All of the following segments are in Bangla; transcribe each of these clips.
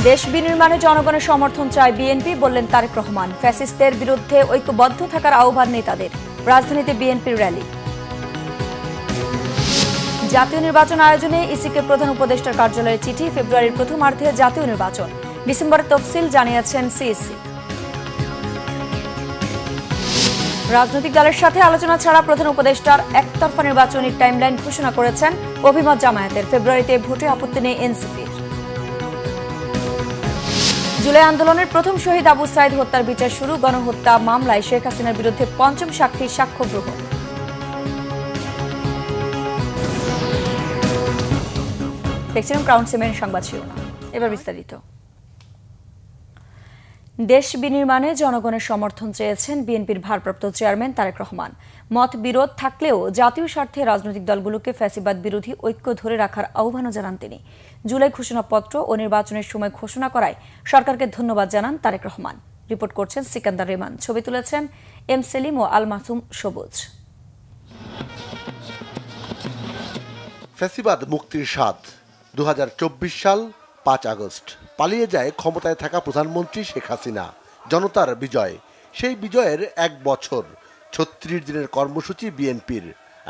দেশ বিনির্মাণে জনগণের সমর্থন চায় বিএনপি, বললেন তারেক রহমান। ফ্যাসিস্টদের বিরুদ্ধে ঐক্যবদ্ধ থাকার আহ্বান নেতাদের। রাজধানীতে বিএনপির র্যালি। জাতীয় নির্বাচন আয়োজনে ইসিকে প্রধান উপদেষ্টার কার্যালয়ে চিঠি। ফেব্রুয়ারির প্রথমার্ধে জাতীয় নির্বাচন, ডিসেম্বরের তফসিল জানিয়েছেন সিইসি। রাজনৈতিক দলের সাথে আলোচনা ছাড়া প্রধান উপদেষ্টার একতরফা নির্বাচনী টাইমলাইন ঘোষণা করেছেন অভিমত জামায়াতের। ফেব্রুয়ারিতে ভোটে আপত্তি নেই এনসিপির। জুলাই আন্দোলনের প্রথম শহীদ আবু সাইদ হত্যার বিচার শুরু। গণহত্যা মামলায় শেখ হাসিনার বিরুদ্ধে পঞ্চম সাক্ষীর সাক্ষ্য গ্রহণ। দেখছিলাম ক্রাউন সিমেন্ট সংবাদ শিরোনাম, এবার বিস্তারিত। দেশ বিনির্মাণে জনগণের সমর্থন চেয়েছেন বিএনপির ভারপ্রাপ্ত চেয়ারম্যান তারেক রহমান। মত বিরোধ থাকলেও জাতীয় স্বার্থে রাজনৈতিক দলগুলোকে ফ্যাসিবাদ বিরোধী ঐক্য ধরে রাখার আহ্বানও জানান তিনি। জুলাই ঘোষণাপত্র ও নির্বাচনের সময় ঘোষণা করায় সরকারকে ধন্যবাদ জানান তারেক রহমান। রিপোর্ট করছেন সিকান্দার রেমান, ছবি তুলেছেন এম সেলিম ও আল মাসুম সবুজ। ফ্যাসিবাদ মুক্তির স্বাদ। 2024 সাল 5 আগস্ট পালিয়ে যায় ক্ষমতায় থাকা প্রধানমন্ত্রী শেখ হাসিনা। জনতার বিজয়। সেই বিজয়ের 1 বছর। 36 দিনের কর্মসূচি বিএনপির।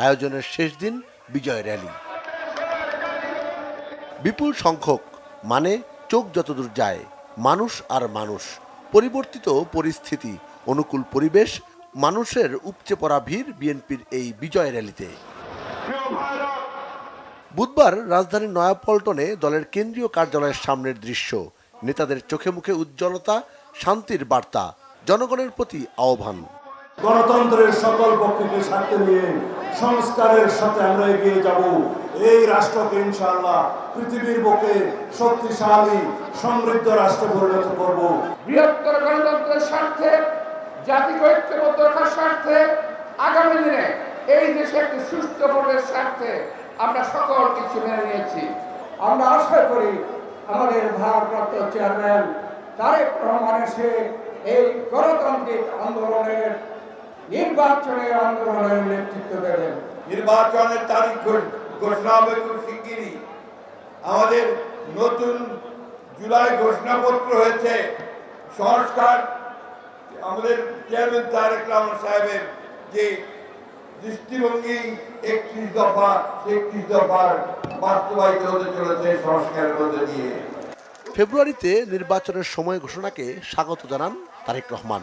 আয়োজনের শেষ দিন বিজয় র্যালি। বিপুল সংখ্যক, মানে চোখ যতদূর যায়, মানুষ আর মানুষ। পরিবর্তিত পরিস্থিতি, অনুকূল পরিবেশ, মানুষের উপচে পড়া ভিড় বিএনপির এই বিজয় র্যালিতে। বুধবার রাজধানীর নয়াপল্টনে দলের কেন্দ্রীয় কার্যালয়ের সামনের দৃশ্য। নেতাদের চোখে মুখে উজ্জ্বলতা, শান্তির বার্তা, জনগণের প্রতি আহ্বান। গণতন্ত্রের সকল পক্ষকে সাথে নিয়ে সংস্কারের সাথে আমরা এগিয়ে যাব। এই রাষ্ট্রকে ইনশাআল্লাহ পৃথিবীর বুকে শক্তিশালী সমৃদ্ধ রাষ্ট্রে পরিণত করব। বৃহত্তর গণতন্ত্রের স্বার্থে, জাতিকে ঐক্যবদ্ধ রাখার স্বার্থে, আগামী দিনে এই দেশে একটি সুস্থ ভোটের স্বার্থে আমরা সকল কিছু মেনে নিয়েছি। আমরা আশা করি আমাদের ভারপ্রাপ্ত চেয়ারম্যান তারেক রহমান এসে এই গণতান্ত্রিক আন্দোলনের নির্বাচনের আন্দোলনের নেতৃত্ব দেবেন। নির্বাচনের তারিখ ঘোষণা হবে খুব শিগগিরই। আমাদের নতুন জুলাই ঘোষণাপত্র হয়েছে। সংস্কার আমাদের চেয়ারম্যান তারেক রহমান সাহেবের যে দৃষ্টিভঙ্গি 31 দফা, 31 দফার বাস্তবায়িত হতে চলেছে সংস্কারের মধ্যে দিয়ে। ফেব্রুয়ারিতে নির্বাচনের সময় ঘোষণাকে স্বাগত জানান তারেক রহমান।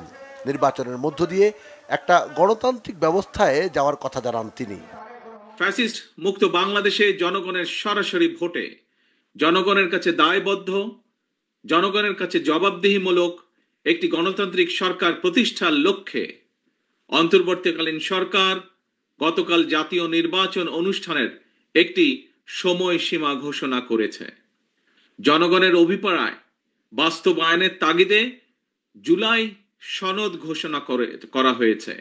নির্বাচনের মধ্য দিয়ে একটা গণতান্ত্রিক ব্যবস্থায় যাওয়ার কথা জানান তিনি। ফ্যাসিস্ট মুক্ত বাংলাদেশে জনগণের সরাসরি ভোটে জনগণের কাছে দায়বদ্ধ, জনগণের কাছে জবাবদিহিমূলক একটি গণতান্ত্রিক সরকার প্রতিষ্ঠার লক্ষ্যে অন্তর্বর্তীকালীন সরকার গতকাল জাতীয় নির্বাচন অনুষ্ঠানের একটি সময়সীমা ঘোষণা করেছে। জনগণের অভিপ্রায় বাস্তবায়নের তাগিদে জুলাই সনদ ঘোষণা করা হয়েছে।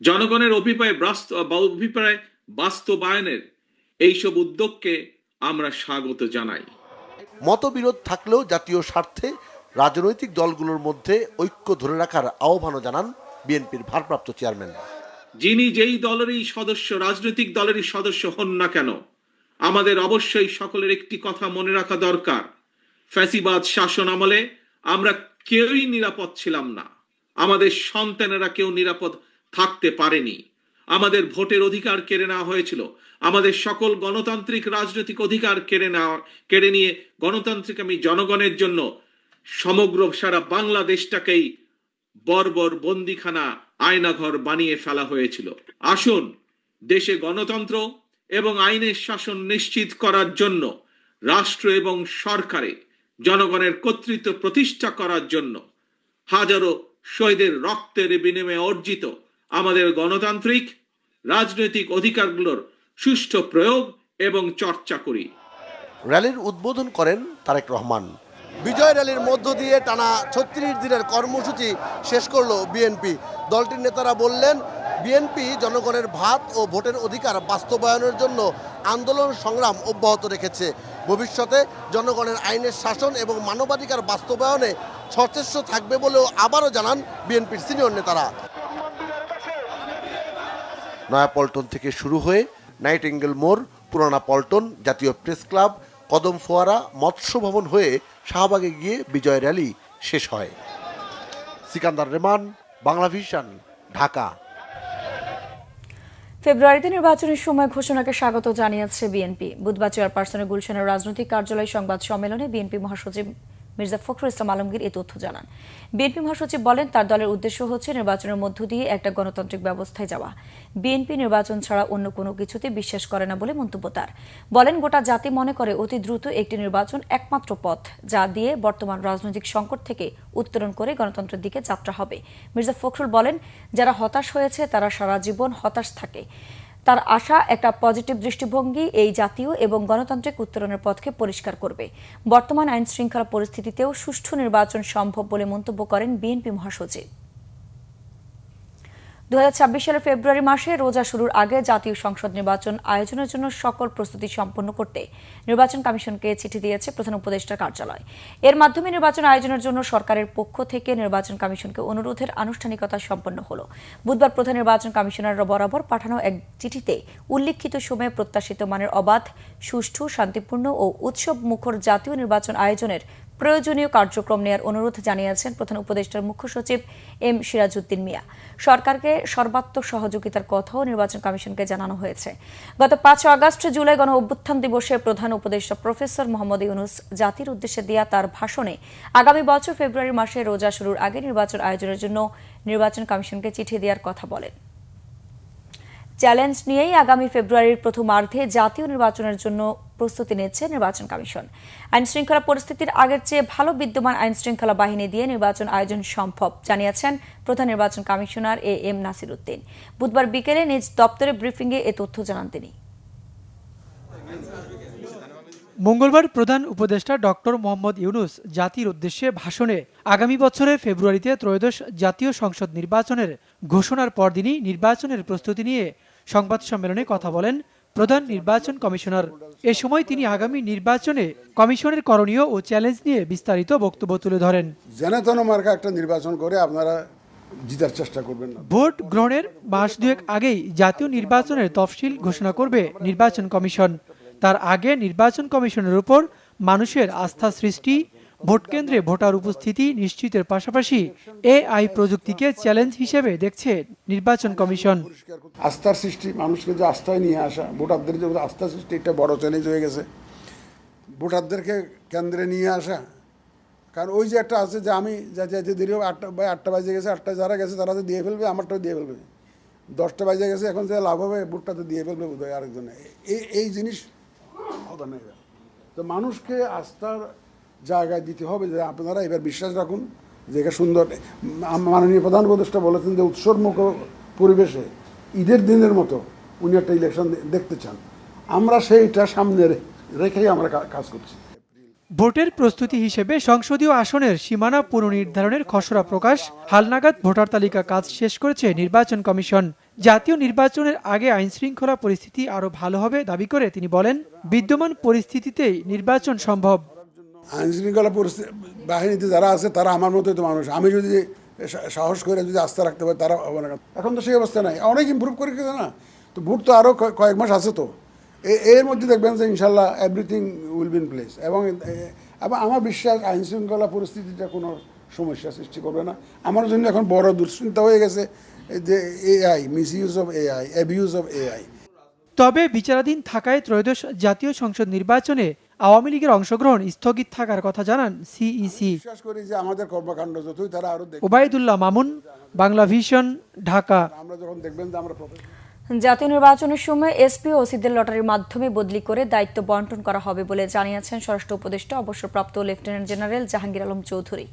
জনগণের অভিপ্রায় বাস্তবায়নের এইসব উদ্যোগকে আমরা স্বাগত জানাই। মতবিরোধ থাকলেও জাতীয় স্বার্থে রাজনৈতিক দলগুলোর মধ্যে ঐক্য ধরে রাখার আহ্বানও জানান বিএনপির ভারপ্রাপ্ত চেয়ারম্যান। যিনি যেই দলেরই সদস্য, রাজনৈতিক দলেরই সদস্য হন না কেন, আমাদের অবশ্যই সকলের একটি কথা মনে রাখা দরকার। ফ্যাসিবাদ শাসন আমলে আমরা কেউই নিরাপদ ছিলাম না। আমাদের সন্তানেরা কেউ নিরাপদ থাকতে পারেনি। আমাদের ভোটের অধিকার কেড়ে নেওয়া হয়েছিল। আমাদের সকল গণতান্ত্রিক রাজনৈতিক অধিকার কেড়ে নিয়ে গণতান্ত্রিক জনগণের জন্য সমগ্র সারা বাংলাদেশটাকেই বর্বর বন্দিখানা, আয়নাঘর বানিয়ে ফেলা হয়েছিল। আসুন দেশে গণতন্ত্র এবং আইনের শাসন নিশ্চিত করার জন্য রাষ্ট্র এবং সরকারে জনগণের কর্তৃত্ব প্রতিষ্ঠা করার জন্য হাজারো শহীদের রক্তের বিনিময়ে অর্জিত আমাদের গণতান্ত্রিক রাজনৈতিক অধিকারগুলোর সুষ্ঠু প্রয়োগ এবং চর্চা করি। র্যালির উদ্বোধন করেন তারেক রহমান। বিজয় র্যালির মধ্য দিয়ে টানা 36 দিনের কর্মসূচি শেষ করল বিএনপি। দলটির নেতারা বললেন, বিএনপি জনগণের ভাত ও ভোটের অধিকার বাস্তবায়নের জন্য আন্দোলন সংগ্রাম অব্যাহত রেখেছে। ভবিষ্যতে জনগণের আইনের শাসন এবং মানবাধিকার বাস্তবায়নে সচেষ্ট থাকবে বলেও আবারও জানান বিএনপির সিনিয়র নেতারা। নয়াপল্টন থেকে শুরু হয়ে নাইটিঙ্গেল মোড়, পুরানা পল্টন, জাতীয় প্রেস ক্লাব, কদম ফোয়ারা মৎস্য ভবন হয়ে শাহবাগে গিয়ে বিজয় র্যালি শেষ হয়। সিকান্দার রেমান, বাংলা ভিশন, ঢাকা। ফেব্রুয়ারিতে নির্বাচনের সময় ঘোষণাকে স্বাগত জানিয়েছে বিএনপি। বুধবার চেয়ারপারসনের গুলশানের রাজনৈতিক কার্যালয় সংবাদ সম্মেলনে বিএনপি মহাসচিব মির্জা ফখরুল ইসলাম আলমগীর এই তথ্য জানান। বিএনপি মহাসচিব বলেন, তার দলের উদ্দেশ্য হচ্ছে নির্বাচনের মধ্য দিয়ে একটা গণতান্ত্রিক ব্যবস্থায় যাওয়া। বিএনপি নির্বাচন ছাড়া অন্য কোনো কিছুতে বিশ্বাস করে না বলে মন্তব্য তার। বলেন, গোটা জাতি মনে করে অতি দ্রুত একটি নির্বাচন একমাত্র পথ, যা দিয়ে বর্তমান রাজনৈতিক সংকট থেকে উত্তরণ করে গণতন্ত্রের দিকে যাত্রা হবে। মির্জা ফখরুল বলেন, যারা হতাশ হয়েছে তারা সারা জীবন হতাশ থাকে। তার আশা একটা পজিটিভ দৃষ্টিভঙ্গি এই জাতীয় এবং গণতান্ত্রিক উত্তরণের পথকে পরিষ্কার করবে। বর্তমান আইন শৃঙ্খলা পরিস্থিতিতেও সুষ্ঠু নির্বাচন সম্ভব বলে মন্তব্য করেন বিএনপি মহাসচিব। 2026 সালের ফেব্রুয়ারি মাসে রোজা শুরুর আগে জাতীয় সংসদ নির্বাচন আয়োজনের জন্য সকল প্রস্তুতি সম্পন্ন করতে নির্বাচন কমিশনকে চিঠি দিয়েছে প্রধান উপদেষ্টার কার্যালয়। এর মাধ্যমে নির্বাচন আয়োজনের জন্য সরকারের পক্ষ থেকে নির্বাচন কমিশনকে অনুরোধের আনুষ্ঠানিকতা সম্পন্ন হলো। বুধবার প্রধান নির্বাচন কমিশনার বরাবর পাঠানো এক চিঠিতে উল্লিখিত সময়ে প্রত্যাশিত মানের অবাধ, সুষ্ঠু, শান্তিপূর্ণ ও উৎসব মুখর জাতীয় নির্বাচন আয়োজনের প্রয়োজনীয় কার্যক্রম নেওয়ার অনুরোধ জানিয়েছেন প্রধান উপদেষ্টার মুখ্য সচিব এম সিরাজউদ্দিন মিয়া। সরকারকে সর্বাত্মক সহযোগিতার কথাও নির্বাচন কমিশনকে জানানো হয়েছে। গত 5 আগস্ট জুলাই গণ অভ্যুত্থান দিবসে প্রধান উপদেষ্টা প্রফেসর মোহাম্মদ ইউনূস জাতির উদ্দেশ্যে দেয়া তার ভাষণে আগামী বছর ফেব্রুয়ারি মাসে রোজা শুরুর আগে নির্বাচন আয়োজনের জন্য নির্বাচন কমিশনকে চিঠি দেওয়ার কথা বলেন। চ্যালেঞ্জ নিয়েই আগামী ফেব্রুয়ারির প্রথমার্ধে জাতীয় নির্বাচনের জন্য প্রস্তুতি নিচ্ছে নির্বাচন কমিশন। আইন শৃঙ্খলা পরিস্থিতির আগের চেয়ে ভালো বিদ্যমান আইন শৃঙ্খলা বাহিনী দিয়ে নির্বাচন আয়োজন সম্ভব জানিয়েছেন প্রধান নির্বাচন commissioner A M Nasir Uddin. বুধবার বিকেলে নিজ দপ্তরে ব্রিফিংয়ে এ তথ্য জানান তিনি। মঙ্গলবার প্রধান উপদেষ্টা ডক্টর মোহাম্মদ ইউনূস জাতির উদ্দেশ্যে ভাষণে আগামী বছরের ফেব্রুয়ারিতে ত্রয়োদশ জাতীয় সংসদ নির্বাচনের ঘোষণার পরদিনই নির্বাচনের প্রস্তুতি নিয়ে সংবাদ সম্মেলনে কথা বলেন প্রধান নির্বাচন কমিশনার। এ সময় তিনি আগামী নির্বাচনে কমিশনের করণীয় ও চ্যালেঞ্জ নিয়ে বিস্তারিত বক্তব্য তুলে ধরেন। জেনাতন মার্কা একটা নির্বাচন করে আপনারা জিতার চেষ্টা করবেন না। ভোট গ্রহণের মাস দুয়েক আগেই জাতীয় নির্বাচনের তফসিল ঘোষণা করবে নির্বাচন কমিশন। তার আগে নির্বাচন কমিশনের উপর মানুষের আস্থা সৃষ্টি, ভোট কেন্দ্রে ভোটার উপস্থিতি নিশ্চিতের পাশাপাশি এআই প্রযুক্তিকে চ্যালেঞ্জ হিসেবে দেখছে নির্বাচন কমিশন। আস্থার সৃষ্টি, মানুষকে যে আস্থায় নিয়ে আসা, ভোটারদের যে আস্থা সৃষ্টি, একটা বড় চ্যালেঞ্জ হয়ে গেছে। ভোটারদেরকে কেন্দ্রে নিয়ে আসা, কারণ ওই যে একটা আছে যে আমি যে দেরি 8টা বাজে গেছে, 8টা যারা গেছে তারা তো দিয়ে ফেলবে, আমারটাও দিয়ে ফেলবে। 10টা বাজে গেছে, এখন যে লাভ হবে ভোটটা তো দিয়ে ফেলবে বোধ হয় আরেকজনে। এই জিনিস হবে না। তো মানুষকে আস্থার জায়গায় দিতে হবে যে আপনারা এবার বিশ্বাস রাখুন যে এটা সুন্দর। মাননীয় প্রধান উপদেষ্টা বলেছেন যে উৎসবমুখ পরিবেশে ঈদের দিনের মতো উনি একটা ইলেকশন দেখতে চান। আমরা সেইটা সামনে রেখেই আমরা কাজ করছি। ভোটের প্রস্তুতি হিসেবে সংসদীয় আসনের সীমানা পুনর্নির্ধারণের খসড়া প্রকাশ, হালনাগাদ ভোটার তালিকা কাজ শেষ করেছে নির্বাচন কমিশন। জাতীয় নির্বাচনের আগে আইনশৃঙ্খলা পরিস্থিতি আরও ভালো হবে দাবি করে তিনি বলেন, বিদ্যমান পরিস্থিতিতেই নির্বাচন সম্ভব। আইনশৃঙ্খলা বাহিনীতে যারা আছে তারা আমার মতোই তো মানুষ। আমি যদি সাহস করে যদি আস্থা রাখতে পারি তারা হবে না। এখন তো সেই অবস্থা নাই, অনেক ইমপ্রুভ করে গেছে না। তো ভোট তো আরও কয়েক মাস আছে, তো এর মধ্যে দেখবেন যে ইনশাল্লাহ everything will be in place. এবং আমার বিশ্বাস আইনশৃঙ্খলা পরিস্থিতিটা কোনো সমস্যা সৃষ্টি করবে না। আমার জন্য এখন বড় দুশ্চিন্তা হয়ে গেছে যে AI, misuse of AI, abuse of AI. তবে বিচারাধীন থাকায় ত্রয়োদশ জাতীয় সংসদ নির্বাচনে আওয়ামী লীগের অংশগ্রহণ স্থগিত থাকার কথা জানান সিইসি। বিশ্বাস করি যে আমাদের কর্মকাণ্ড যতই তারা আরো ওবায়দুল্লাহ মামুন, বাংলা ভিশন, ঢাকা। আমরা যখন দেখবেন যে আমরা জাতীয় নির্বাচনের সময় এসপি ও ওসিদের লটারির মাধ্যমে বদলি করে দায়িত্ব বন্টন করা হবে বলে জানিয়েছেন স্বরাষ্ট্র উপদেষ্টা অবসরপ্রাপ্ত লেফটেন্যান্ট জেনারেল জাহাঙ্গীর আলম চৌধুরী।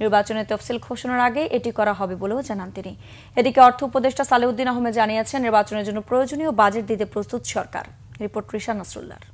নির্বাচনের তফসিল ঘোষণার আগে এটি করা হবে বলেও জানান তিনি। এদিকে অর্থ উপদেষ্টা সালেউদ্দিন আহমেদ জানিয়েছেন, নির্বাচনের জন্য প্রয়োজনীয় বাজেট দিতে প্রস্তুত সরকার। রিপোর্ট রিশা নাসরুল্লাহর।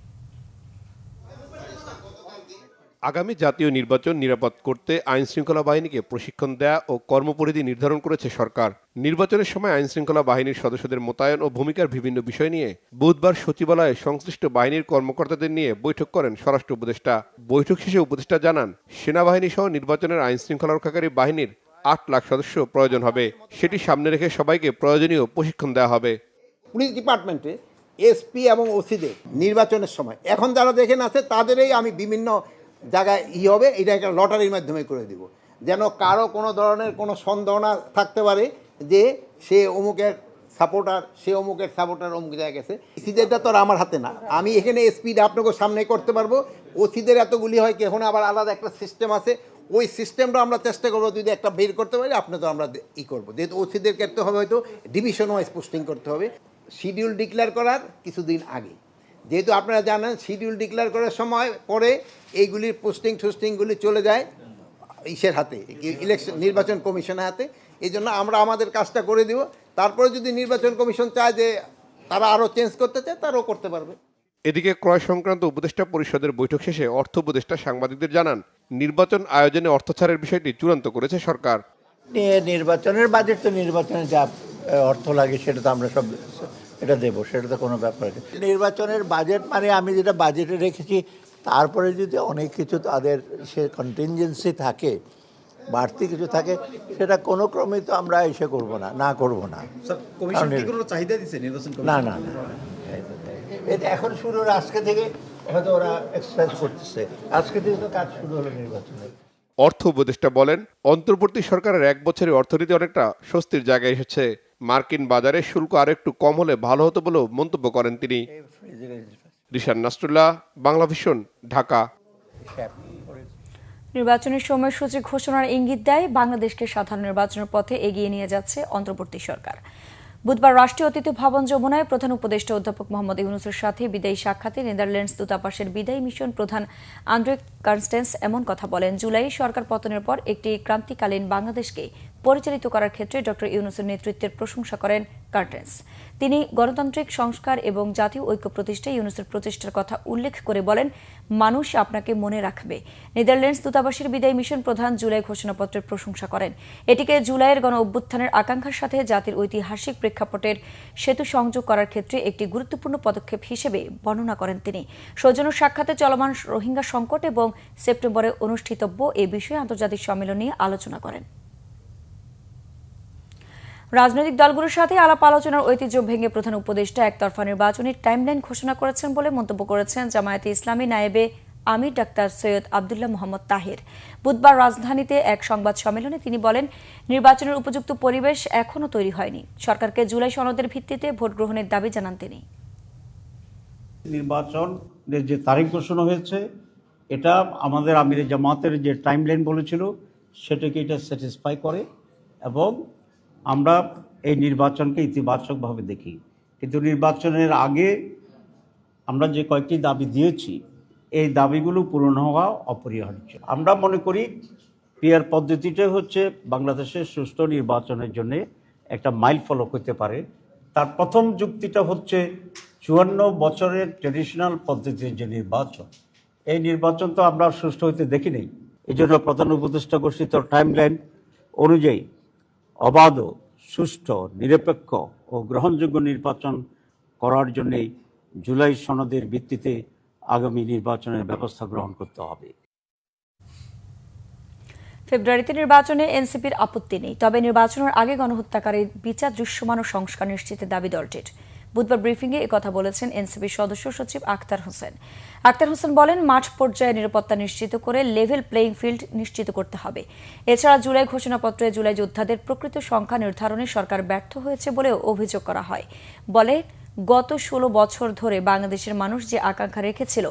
আগামী জাতীয় নির্বাচন নিরাপদ করতে আইনশৃঙ্খলা বাহিনীকে প্রশিক্ষণ দেয়া ও কর্মপরিধি নির্ধারণ করেছে সরকার। নির্বাচনের সময় আইনশৃঙ্খলা বাহিনীর সদস্যদের মোতায়েন ও ভূমিকার বিভিন্ন বিষয় নিয়ে বুধবার সচিবালয়ে সংশ্লিষ্ট বাহিনীর কর্মকর্তাদের নিয়ে বৈঠক করেন স্বরাষ্ট্র উপদেষ্টা। বৈঠক শেষে উপদেষ্টা জানান, সেনাবাহিনী সহ নির্বাচনের আইনশৃঙ্খলা রক্ষাকারী বাহিনীর 8 লাখ সদস্য প্রয়োজন হবে। সেটি সামনে রেখে সবাইকে প্রয়োজনীয় প্রশিক্ষণ দেওয়া হবে। পুলিশ ডিপার্টমেন্টে এসপি এবং ওসিদের নির্বাচনের সময় এখন যারা দেখেন আছে তাদেরই আমি বিভিন্ন জায়গায় হবে, এটা একটা লটারির মাধ্যমে করে দিব, যেন কারো কোনো ধরনের কোনো সন্দেহ না থাকতে পারে যে সে অমুকের সাপোর্টার, সে অমুকের সাপোর্টার অমুক জায়গায় গেছে। এসিদেরটা তো আর আমার হাতে না, আমি এখানে এসপিটা আপনাকে সামনে করতে পারবো। ওসিদের এতগুলি হয় কি, এখন আবার আলাদা একটা সিস্টেম আছে, ওই সিস্টেমটা আমরা চেষ্টা করবো যদি একটা বের করতে পারি আপনি তো আমরা করবো, যেহেতু ওসিদের ক্ষেত্রে হবে হয়তো ডিভিশন ওয়াইজ পোস্টিং করতে হবে শিডিউল ডিক্লেয়ার করার কিছুদিন আগে। যেহেতু আপনারা জানেন শিডিউল ডিক্লেয়ার করার সময় পরে এইগুলির পোস্টিংগুলি চলে যায় ইসের হাতে, ইলেকশন নির্বাচন কমিশনের হাতে। এই জন্য আমরা আমাদের কাজটা করে দিব, তারপরে যদি নির্বাচন কমিশন চায় যে তারা আরও চেঞ্জ করতে চায় তারাও করতে পারবে। এদিকে ক্রয় সংক্রান্ত উপদেষ্টা পরিষদের বৈঠক শেষে অর্থ উপদেষ্টা সাংবাদিকদের জানান, নির্বাচন আয়োজনে অর্থ ছাড়ের বিষয়টি চূড়ান্ত করেছে সরকার। নির্বাচনের বাজেট তো নির্বাচনে যা অর্থ লাগে সেটা তো আমরা সব এটা দেবো, সেটা তো কোনো ব্যাপার নেই। নির্বাচনের বাজেট মানে আমি যেটা বাজেটে রেখেছি, তারপরে যদি অনেক কিছু তাদের সে কন্টিনজেন্সি থাকে, বাড়তি কিছু থাকে, সেটা কোনো ক্রমেই তো আমরা এসে করবো না, না না না, এটা এখন শুরু হলো, আজকে থেকে হয়তো ওরা এক্সারসাইজ করতেছে, আজকে থেকে তো কাজ শুরু হলো নির্বাচনের। অর্থ উপদেষ্টা বলেন, অন্তর্বর্তী সরকারের 1 বছরের অর্থনীতি অনেকটা স্বস্তির জায়গায় এসেছে। মার্কিন বাজারে শুল্ক আরেকটু কম হলে ভালো হতো বলেও মন্তব্য করেন তিনি। রিশান নাসরুল্লাহ, বাংলা ভিশন, ঢাকা। নির্বাচনের সময়সূচি ঘোষণার ইঙ্গিত দেয় বাংলাদেশকে সাধারণ নির্বাচনের পথে এগিয়ে নিয়ে যাচ্ছে অন্তর্বর্তী সরকার। বুধবার রাষ্ট্রীয় অতিথি ভবন যমুনায় প্রধান উপদেষ্টা অধ্যাপক মোহাম্মদ ইউনূসের সাথে বিদায়ী সাক্ষাতে নেদারল্যান্ডস দূতাবাসের বিদায়ী মিশন প্রধান আন্দ্রে কার্স্টেন্স এমন কথা বলেন। জুলাই সরকার পতনের পর একটি ক্রান্তিকালীন বাংলাদেশকে পরিচালিত করার ক্ষেত্রে ডক্টর ইউনূসের নেতৃত্বের প্রশংসা করেন কার্স্টেন্স। তিনি গণতান্ত্রিক সংস্কার এবং জাতীয় ঐক্য প্রতিষ্ঠায় ইউনূসের প্রচেষ্টার কথা উল্লেখ করে বলেন, মানুষ আপনাকে মনে রাখবে। নেদারল্যান্ডস দূতাবাসের বিদায়ী মিশন প্রধান জুলাই ঘোষণাপত্রের প্রশংসা করেন। এটিকে জুলাইয়ের গণ অভ্যুত্থানের আকাঙ্ক্ষার সাথে জাতির ঐতিহাসিক প্রেক্ষাপটের সেতু সংযোগ করার ক্ষেত্রে একটি গুরুত্বপূর্ণ পদক্ষেপ হিসেবে বর্ণনা করেন তিনি। সৌজন্য সাক্ষাতে চলমান রোহিঙ্গা সংকট এবং সেপ্টেম্বরে অনুষ্ঠিতব্য এ বিষয়ে আন্তর্জাতিক সম্মেলন নিয়ে আলোচনা করেন। রাজনৈতিক দলগুলোর সাথে আলাপ আলোচনার ঐতিহ্য ভেঙে প্রধান উপদেষ্টা একতরফা নির্বাচনের টাইমলাইন ঘোষণা করেছেন বলে মন্তব্য করেছেন জামায়াতে ইসলামী নায়েবে আমির ডাক্তার সৈয়দ আবদুল্লাহ মোহাম্মদ তাহের। বুধবার রাজধানীতে এক সংবাদ সম্মেলনে তিনি বলেন, নির্বাচনের উপযুক্ত পরিবেশ এখনও তৈরি হয়নি। সরকারকে জুলাই সনদের ভিত্তিতে ভোট গ্রহণের দাবি জানান তিনি। নির্বাচনের যে তারিখ ঘোষণা হয়েছে, এটা আমাদের আমির জামাতের যে টাইমলাইন বলেছিল সেটাকে এটা স্যাটিসফাই করে এবং আমরা এই নির্বাচনকে ইতিবাচকভাবে দেখি। কিন্তু নির্বাচনের আগে আমরা যে কয়েকটি দাবি দিয়েছি, এই দাবিগুলো পূরণ হওয়া অপরিহার্য। আমরা মনে করি পিআর পদ্ধতিটা হচ্ছে বাংলাদেশের সুষ্ঠু নির্বাচনের জন্য একটা মাইল ফলক হতে পারে। তার প্রথম যুক্তিটা হচ্ছে 54 বছরের ট্র্যাডিশনাল পদ্ধতির যে নির্বাচন, এই নির্বাচন তো আমরা সুষ্ঠু হইতে দেখি নাই। এই জন্য প্রধান উপদেষ্টা ঘোষিত টাইমলাইন অনুযায়ী অবাধ, সুষ্ঠু, নিরপেক্ষ ও গ্রহণযোগ্য নির্বাচন করার জন্যই জুলাই সনদের ভিত্তিতে আগামী নির্বাচনের ব্যবস্থা গ্রহণ করতে হবে। ফেব্রুয়ারিতে নির্বাচনে এনসিপির আপত্তি নেই, তবে নির্বাচনের আগে গণহত্যাকারীর বিচার, দৃশ্যমান ও সংস্কার নিশ্চিতের দাবি দলটির। বুধবার ব্রিফিংয়ে একথা বলেছেন এনসিপির সদস্য সচিব আখতার হোসেন। আখতার হোসেন বলেন, মাঠ পর্যায়ে নিরাপত্তা নিশ্চিত করে লেভেল প্লেইং ফিল্ড নিশ্চিত করতে হবে। এছাড়া জুলাই ঘোষণাপত্রে জুলাই যোদ্ধাদের প্রকৃত সংখ্যা নির্ধারণে সরকার ব্যর্থ হয়েছে বলেও অভিযোগ করা হয়। বলে, গত 16 বছর ধরে বাংলাদেশের মানুষ যে আকাঙ্ক্ষা রেখেছিল,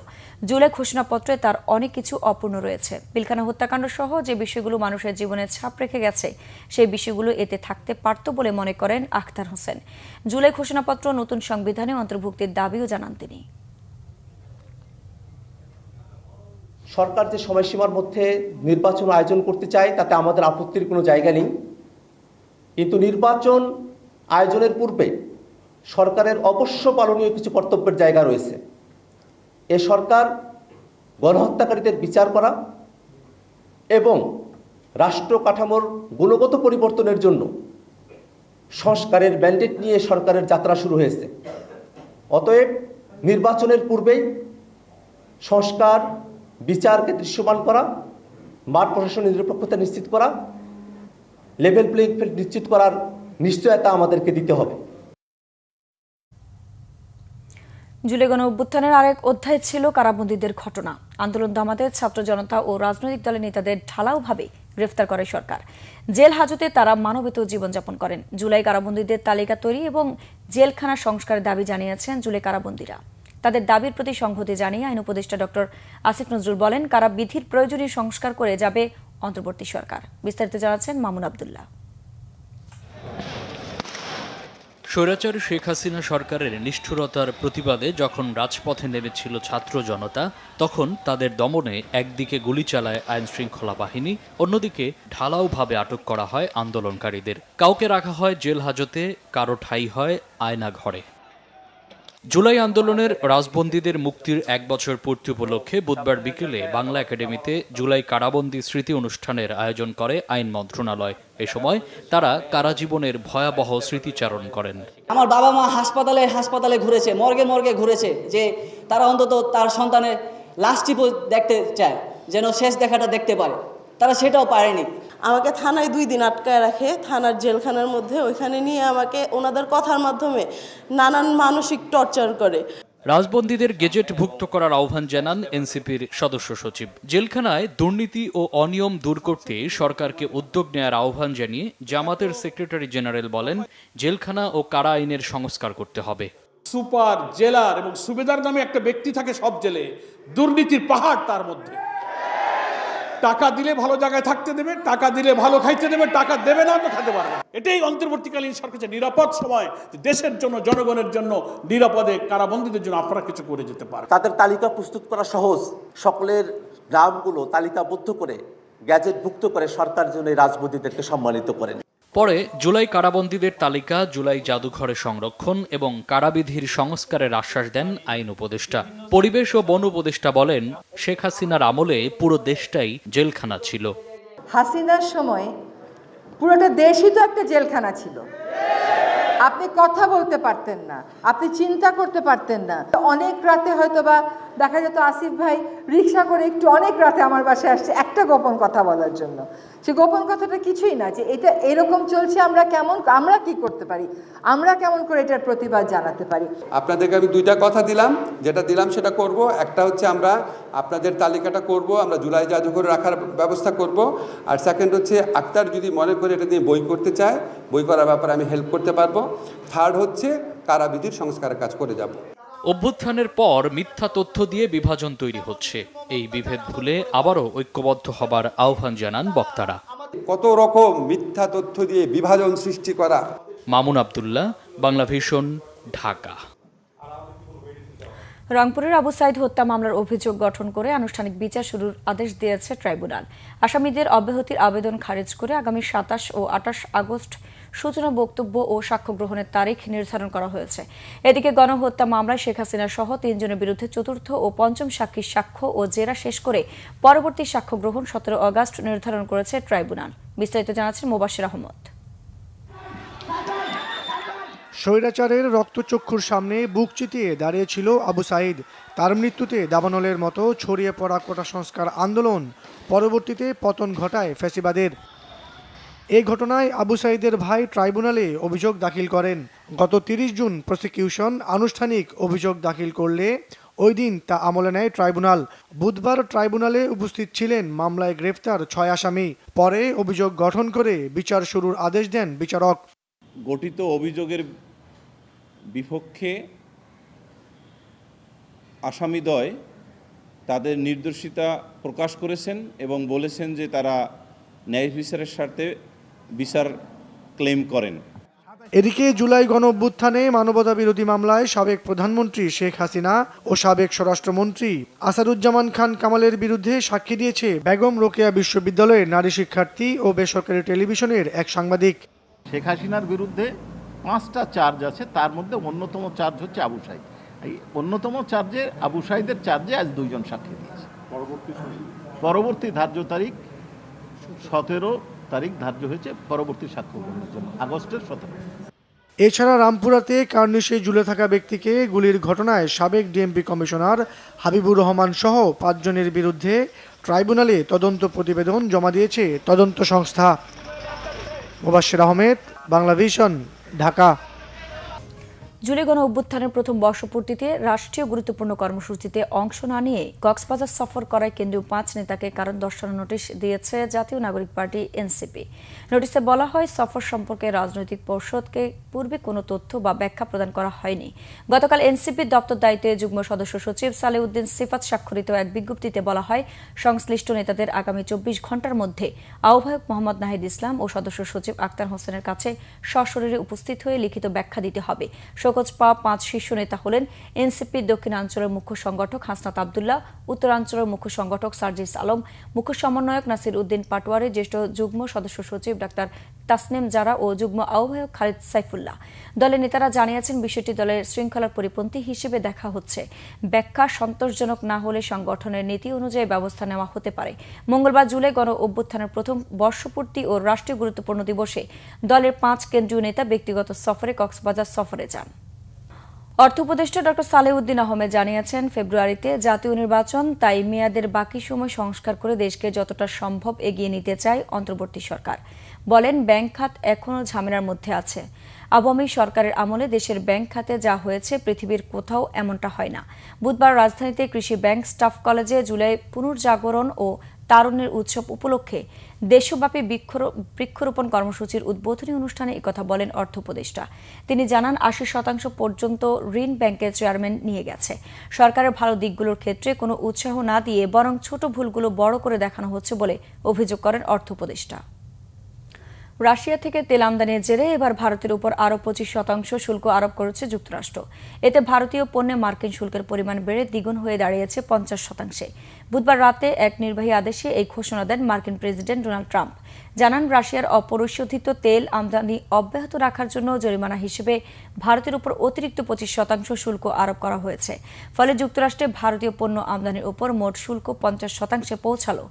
জুলাই ঘোষণাপত্রে তার অনেক কিছু অপূর্ণ রয়েছে। পিলখানা হত্যাকাণ্ড সহ যে বিষয়গুলো মানুষের জীবনে ছাপ রেখে গেছে, সেই বিষয়গুলো এতে থাকতে পারত বলে মনে করেন আখতার হোসেন। জুলাই ঘোষণাপত্র নতুন সংবিধানে অন্তর্ভুক্তির দাবিও জানান তিনি। সরকার যে সময়সীমার মধ্যে নির্বাচন আয়োজন করতে চায় তাতে আমাদের আপত্তির কোনো জায়গা নেই, কিন্তু নির্বাচন আয়োজনের পূর্বে সরকারের অবশ্য পালনীয় কিছু কর্তব্যের জায়গা রয়েছে। এ সরকার গণহত্যাকারীদের বিচার করা এবং রাষ্ট্র কাঠামোর গুণগত পরিবর্তনের জন্য সংস্কারের ম্যান্ডেট নিয়ে সরকারের যাত্রা শুরু হয়েছে। অতএব নির্বাচনের পূর্বেই সংস্কার, বিচারকে দৃশ্যমান করা, মাঠ প্রশাসনের নিরপেক্ষতা নিশ্চিত করা, লেভেল প্লেইং ফিল্ড নিশ্চিত করার নিশ্চয়তা আমাদেরকে দিতে হবে। জুলাই গণ অভ্যুত্থানের আরেক অধ্যায় ছিল কারাবন্দীদের ঘটনা। আন্দোলন দমাতে ছাত্র জনতা ও রাজনৈতিক দলের নেতাদের ঢালাওভাবে গ্রেফতার করে সরকার। জেল হাজতে তারা মানবেতর জীবনযাপন করেন। জুলাই কারাবন্দীদের তালিকা তৈরি এবং জেলখানা সংস্কারের দাবি জানিয়েছেন জুলাই কারাবন্দীরা। তাদের দাবির প্রতি সংহতি জানিয়ে আইন উপদেষ্টা ডক্টর আসিফ নজরুল বলেন, কারাবিধির প্রয়োজনীয় সংস্কার করে যাবে অন্তর্বর্তী সরকার। বিস্তারিত জানাচ্ছেন মামুন আব্দুল্লাহ। স্বৈরাচার শেখ হাসিনা সরকারের নিষ্ঠুরতার প্রতিবাদে যখন রাজপথে নেমেছিল ছাত্র জনতা, তখন তাদের দমনে একদিকে গুলি চালায় আইন শৃঙ্খলা বাহিনী, অন্যদিকে ঢালাওভাবে আটক করা হয় আন্দোলনকারীদের। কাউকে রাখা হয় জেল হাজতে, কারো ঠাঁই হয় আয়না ঘরে। জুলাই আন্দোলনের রাজবন্দীদের মুক্তির 1 বছর পূর্তি উপলক্ষে বুধবার বিকেলে বাংলা একাডেমিতে জুলাই কারাবন্দী স্মৃতি অনুষ্ঠানের আয়োজন করে আইন মন্ত্রণালয়। এ সময় তারা কারাজীবনের ভয়াবহ স্মৃতিচারণ করেন। আমার বাবা মা হাসপাতালে ঘুরেছে, মর্গে ঘুরেছে, যে তারা অন্তত তার সন্তানের লাশটি দেখতে চায়, যেন শেষ দেখাটা দেখতে পারে। তারা সেটাও পারেনি। আমাকে থানায় 2 দিন আটকায় রাখে, থানার জেলখানার মধ্যে। ওইখানে নিয়ে আমাকে ওনাদের কথার মাধ্যমে নানান মানসিক টর্চার করে। রাজবন্দীদের গেজেটভুক্ত করার আহ্বান জানান এনসিপির সদস্য সচিব। জেলখানায় দুর্নীতি ও অনিয়ম দূর করতে সরকারকে উদ্যোগ নেওয়ার আহ্বান জানিয়ে জামাতের সেক্রেটারি জেনারেল বলেন, জেলখানা ও কারা আইনের সংস্কার করতে হবে। সুপার, জেলার এবং সুবেদার নামে একটা ব্যক্তি থাকে সব জেলে, দুর্নীতির পাহাড় তার মধ্যে। টাকা দিলে ভালো জায়গায় থাকতে দেবে, টাকা দিলে ভালো খাইতে দেবে, টাকা দেবে না তো খেতে পারবে। এটাই অন্তর্বর্তীকালীন সরকারের নিরাপদ সময়, দেশের জন্য, জনগণের জন্য নিরাপদে কারাবন্দীদের জন্য আপনারা কিছু করে যেতে পারেন। তাদের তালিকা প্রস্তুত করা সহজ। সকলের নামগুলো তালিকাবদ্ধ করে গ্যাজেটভুক্ত করে সরকার জন্য রাজবন্দীদেরকে সম্মানিত করেন। পরে জুলাই কারাবন্দীদের তালিকা জুলাই জাদুঘরে সংরক্ষণ এবং কারাবিধির সংস্কারের আশ্বাস দেন আইন উপদেষ্টা। পরিবেশ ও বন উপদেষ্টা বলেন, শেখ হাসিনার আমলে পুরো দেশটাই জেলখানা ছিল। হাসিনার সময় পুরোটা দেশই তো একটা জেলখানা ছিল। আপনি কথা বলতে পারতেন না, আপনি চিন্তা করতে পারতেন না। অনেক রাতে হয়তো বা দেখা যেত আসিফ ভাই রিক্সা করে একটু অনেক রাতে আমার বাসায় আসছে একটা গোপন কথা বলার জন্য। সে গোপন কথাটা কিছুই না, যে এটা এরকম চলছে, আমরা কি করতে পারি, আমরা কেমন করে এটার প্রতিবাদ জানাতে পারি। আপনাদেরকে আমি 2টা কথা দিলাম, যেটা দিলাম সেটা করব। একটা হচ্ছে আমরা আপনাদের তালিকাটা করব, আমরা জুলাই জাদুঘরে রাখার ব্যবস্থা করব। আর সেকেন্ড হচ্ছে আক্তার যদি মনে করে এটা নিয়ে বই করতে চায়, বই করার ব্যাপারে আমি হেল্প করতে পারবো। থার্ড হচ্ছে কারাবিধির সংস্কারের কাজ করে যাব। অভ্যুত্থানের পর মিথ্যা তথ্য দিয়ে বিভাজন তৈরি হচ্ছে। এই বিভেদ ভুলে আবারও ঐক্যবদ্ধ হবার আহ্বান জানান বক্তারা। কত রকম মিথ্যা তথ্য দিয়ে বিভাজন সৃষ্টি করা। মামুন আব্দুল্লাহ, বাংলা ভিশন, ঢাকা। রংপুরের আবু সাইদ হত্যা মামলার অভিযোগ গঠন করে আনুষ্ঠানিক বিচার শুরুর আদেশ দিয়েছে ট্রাইব্যুনাল। আসামিদের অব্যাহতির আবেদন খারিজ করে আগামী 27 ও 28 আগস্ট সূচনা বক্তব্য ও সাক্ষ্য গ্রহণের তারিখ নির্ধারণ করা হয়েছে। এদিকে গণহত্যা মামলায় শেখ হাসিনা সহ 3 জনের বিরুদ্ধে 4র্থ ও 5ম সাক্ষীর সাক্ষ্য ও জেরা শেষ করে পরবর্তী সাক্ষ্য গ্রহণ 17 আগস্ট নির্ধারণ করেছে ট্রাইব্যুনাল। বিস্তারিত জানাচ্ছেন মোবাশ্বের আহমদ। স্বৈরাচারের রক্তচক্ষুর সামনে বুক চিতিয়ে দাঁড়িয়েছিল আবু সাইদ। তার মৃত্যুতে দাবানলের মতো ছড়িয়ে পড়া কোটা সংস্কার আন্দোলন পরবর্তীতে পতন ঘটায় ফ্যাসিবাদের। এই ঘটনায় আবু সাইদের ভাই ট্রাইব্যুনালে অভিযোগ দাখিল করেন। গত 30 জুন প্রসিকিউশন আনুষ্ঠানিক অভিযোগ দাখিল করলে ওই দিন তা আমলে নেয় ট্রাইব্যুনাল। বুধবার ট্রাইব্যুনালে উপস্থিত ছিলেন মামলায় গ্রেফতার 6 আসামি। পরে অভিযোগ গঠন করে বিচার শুরুর আদেশ দেন বিচারক। গঠিত অভিযোগের বিপক্ষে আসামিদ্বয় তাদের নির্দোষিতা প্রকাশ করেছেন এবং বলেছেন যে তারা ন্যায় বিচারের স্বার্থে বিচার ক্লেম করেন। এদিকে জুলাই গণঅভ্যুত্থানে মানবতা বিরোধী মামলায় সাবেক প্রধানমন্ত্রী শেখ হাসিনা ও সাবেক স্বরাষ্ট্রমন্ত্রী আসাদুজ্জামান খান কামালের বিরুদ্ধে সাক্ষী দিয়েছে বেগম রোকেয়া বিশ্ববিদ্যালয়ের নারী শিক্ষার্থী ও বেসরকারি টেলিভিশনের এক সাংবাদিক। শেখ হাসিনার বিরুদ্ধে 5টা চার্জ আছে, তার মধ্যে অন্যতম চার্জ হচ্ছে আবু সাইদ। এই অন্যতম চার্জে আবু সাইদের চার্জে আজ 2 জন সাক্ষী দিয়েছে। পরবর্তী ধার্য তারিখ 17 তারিখ ধার্য হয়েছে পরবর্তী সাক্ষ্য গ্রহণের জন্য, আগস্টের 17। এছাড়া রামপুরাতে কার্নিশে ঝুলে থাকা ব্যক্তিকে গুলির ঘটনায় সাবেক ডিএমপি কমিশনার হাবিবুর রহমান সহ 5 জনের বিরুদ্ধে ট্রাইব্যুনালে তদন্ত প্রতিবেদন জমা দিয়েছে তদন্ত সংস্থা। মোবাশ্বের আহমেদ, বাংলা ভিশন, ঢাকা। জুলাই গণ অভ্যুত্থানের প্রথম বর্ষপূর্তিতে রাষ্ট্রীয় গুরুত্বপূর্ণ কর্মসূচিতে অংশ না নিয়ে কক্সবাজার সফর করায় কেন্দ্রীয় 5 নেতাকে কারণ দর্শানোর নোটিশ দিয়েছে জাতীয় নাগরিক পার্টি এনসিপি। নোটিশে বলা হয়, সফর সম্পর্কে রাজনৈতিক পরিষদকে পূর্বে কোনো তথ্য বা ব্যাখ্যা প্রদান করা হয়নি। গতকাল এনসিপির দপ্তর দায়িত্বে যুগ্ম সদস্য সচিব সালেউদ্দিন সিফাত স্বাক্ষরিত এক বিজ্ঞপ্তিতে বলা হয়, সংশ্লিষ্ট নেতাদের আগামী 24 ঘণ্টার মধ্যে আহ্বায়ক মোহাম্মদ নাহিদ ইসলাম ও সদস্য সচিব আক্তার হোসেনের কাছে সশরীরে উপস্থিত হয়ে লিখিত ব্যাখ্যা দিতে হবে। শোকজ পাওয়া 5 শীর্ষ নেতা হলেন এনসিপির দক্ষিণাঞ্চলের মুখ্য সংগঠক হাসনাত আবদুল্লাহ, উত্তরাঞ্চলের মুখ্য সংগঠক সার্জিস আলম, মুখ্য সমন্বয়ক নাসির উদ্দিন পাটোয়ারি, জ্যেষ্ঠ যুগ্ম সদস্য সচিব ডাক্তার তাসনিম জারা ও যুগ্ম আহ্বায়ক খালিদ সাইফুল্লাহ। দলের নেতারা জানিয়েছেন, বিষয়টি দলের শৃঙ্খলার পরিপন্থী হিসেবে দেখা হচ্ছে। ব্যাখ্যা সন্তোষজনক না হলে সংগঠনের নীতি অনুযায়ী ব্যবস্থা নেওয়া হতে পারে। মঙ্গলবার জুলাই গণ অভ্যুত্থানের প্রথম বর্ষপূর্তি ও রাষ্ট্রীয় গুরুত্বপূর্ণ দিবসে দলের 5 কেন্দ্রীয় নেতা ব্যক্তিগত সফরে কক্সবাজার সফরে যান। অর্থ উপদেষ্টা ডক্টর সালেউদ্দিন আহমেদ জানিয়েছেন, ফেব্রুয়ারিতে জাতীয় নির্বাচন, তাই মেয়াদের বাকি সময় সংস্কার করে দেশকে যতটা সম্ভব এগিয়ে নিতে চায় অন্তর্বর্তী সরকার। বলেন, ব্যাংক খাত এখনও ঝামেলার মধ্যে আছে। আওয়ামী সরকারের আমলে দেশের ব্যাংক খাতে যা হয়েছে পৃথিবীর কোথাও এমনটা হয় না। বুধবার রাজধানীতে কৃষি ব্যাংক স্টাফ কলেজে জুলাই পুনর্জাগরণ ও তারুণ্যের উৎসব উপলক্ষে দেশব্যাপী বৃক্ষরোপণ কর্মসূচির উদ্বোধনী অনুষ্ঠানে একথা বলেন অর্থ উপদেষ্টা। তিনি জানান, 80% পর্যন্ত ঋণ ব্যাংকের চেয়ারম্যান নিয়ে গেছে। সরকারের ভালো দিকগুলোর ক্ষেত্রে কোনো উৎসাহ না দিয়ে বরং ছোট ভুলগুলো বড় করে দেখানো হচ্ছে বলে অভিযোগ করেন অর্থ উপদেষ্টা। রাশিয়া থেকে তেল আমদানির জেরে এবার ভারতের উপর আরও 25% শুল্ক আরোপ করেছে যুক্তরাষ্ট্র। এতে ভারতীয় পণ্যে মার্কিন শুল্কের পরিমাণ বেড়ে দ্বিগুণ হয়ে দাঁড়িয়েছে 50%। বুধবার রাতে এক নির্বাহী আদেশে এই ঘোষণা দেন মার্কিন প্রেসিডেন্ট ডোনাল্ড ট্রাম্প। জানান, রাশিয়ার অপরিশোধিত তেল আমদানি অব্যাহত রাখার জন্য জরিমানা হিসেবে ভারতের উপর অতিরিক্ত 25% শুল্ক আরোপ করা হয়েছে। ফলে যুক্তরাষ্ট্রে ভারতীয় পণ্য আমদানির উপর মোট শুল্ক 50% পৌঁছালো,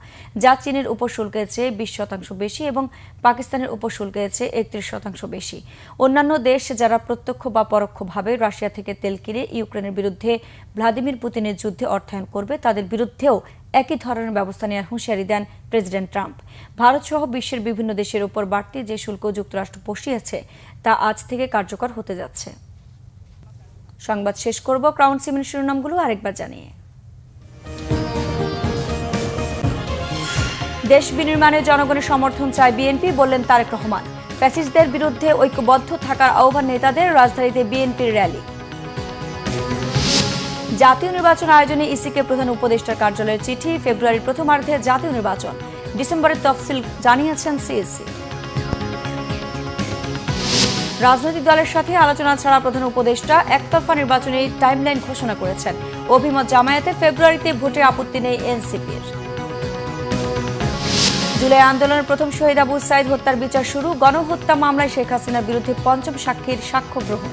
যা চীনের উপর শুল্কের চেয়ে 20% বেশি এবং পাকিস্তানের উপর শুল্কের চেয়ে 31% বেশি। অন্যান্য দেশ যারা প্রত্যক্ষ বা পরোক্ষভাবে রাশিয়া থেকে তেল কিনে ইউক্রেনের বিরুদ্ধে ভ্লাদিমির পুতিনের যুদ্ধে অর্থায়ন করবে, তাদের বিরুদ্ধেও একই ধরনের ব্যবস্থা নেওয়ার হুঁশিয়ারি দেন প্রেসিডেন্ট ট্রাম্প। ভারত সহ বিশ্বের বিভিন্ন দেশের উপর বাড়তি যে শুল্ক যুক্তরাষ্ট্র বসিয়েছে তা আজ থেকে কার্যকর হতে যাচ্ছে। সংবাদ শেষ করব ক্রাউন সিমেন্ট শিরোনামগুলো আরেকবার জানিয়ে। দেশ বিনির্মাণে জনগণের সমর্থন চায় বিএনপি, বললেন তারেক রহমান। ফ্যাসিস্টদের বিরুদ্ধে ঐক্যবদ্ধ থাকার আহ্বান নেতাদের, রাজধানীতে বিএনপির র্যালি। জাতীয় নির্বাচন আয়োজনে ইসিকে প্রধান উপদেষ্টার কার্যালয়ের চিঠি, ফেব্রুয়ারির প্রথমার্ধে জাতীয় নির্বাচন, ডিসেম্বরের তফসিল জানিয়েছেন সিএসসি। রাজনৈতিক দলের সাথে আলোচনা ছাড়া প্রধান উপদেষ্টা একতরফা নির্বাচনী টাইমলাইন ঘোষণা করেছেন। অভিমত জামায়াতে, ফেব্রুয়ারিতে ভোটে আপত্তি নেই এনসিপির। জুলাই আন্দোলনের প্রথম শহীদ আবু সাইদ হত্যার বিচার শুরু, গণহত্যা মামলায় শেখ হাসিনার বিরুদ্ধে 5ম সাক্ষীর সাক্ষ্য গ্রহণ।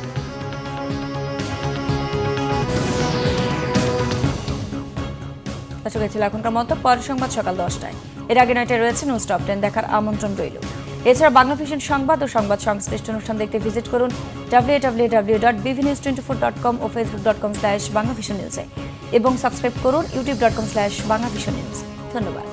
ছিল এখনকার মতো, পরের সংবাদ সকাল 10টায়। এর আগে নয়টা রয়েছে নিউজ টপ 10 দেখার আমন্ত্রণ রইল। এছাড়া বাংলা ভিশন সংবাদ ও সংবাদ সংশ্লিষ্ট অনুষ্ঠান দেখতে ভিজিট করুন www.bvnews24.com ও facebook.com/banglavisionnews এবং সাবস্ক্রাইব করুন youtube.com/banglavisionnews। ধন্যবাদ।